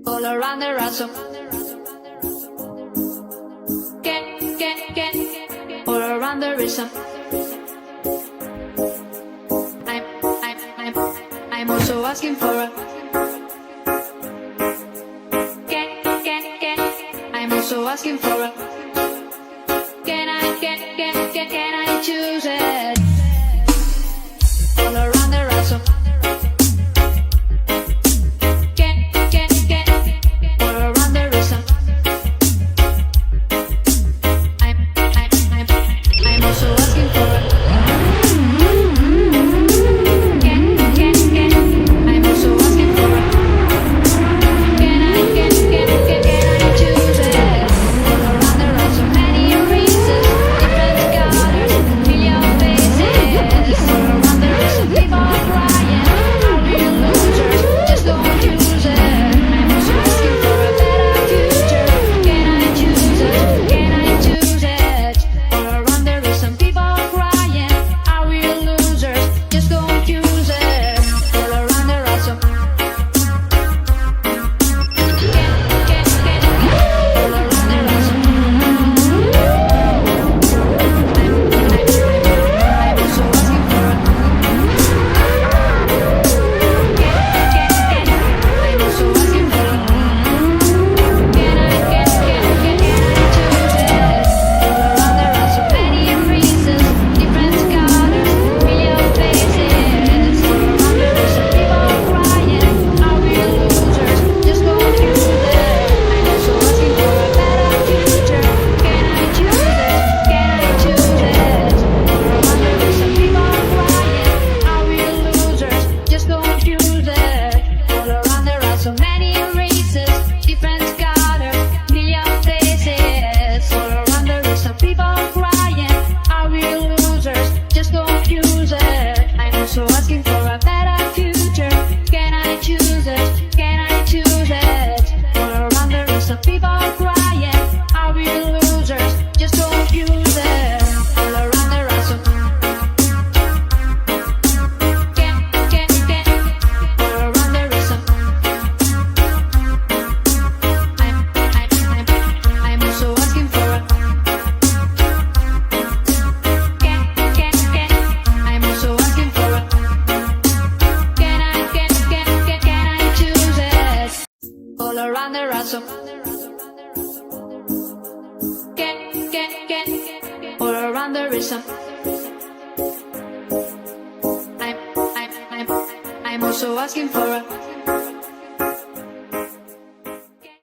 all around the ransom. All around the rhythm. I'm also asking for a. I'm also asking for a. Can I choose it? All around the ransom. All around the rhythm. I'm also asking for a. I'm also asking for a. Can I choose it? All around the road, so many reasons, different colors, million faces. All around the road, some people crying, are we losers? Just don't choose it. I'm also asking for a better future. Can I choose it? Can I choose it? All around the road, some people crying, are we losers? Just don't choose it. All around the road, some. So many races, different colors, million faces. All around the road, some people crying, are we losers? Just don't use it. I'm also asking for a better future. Can I choose it? Can I choose it? All around the road, some people crying, are we losers? Just don't use it. All around the road, some. All around the road, some. I'm also asking for a. I'm also asking for a. Can I choose it? All around the ransom. All around the rhythm. I'm also asking for a.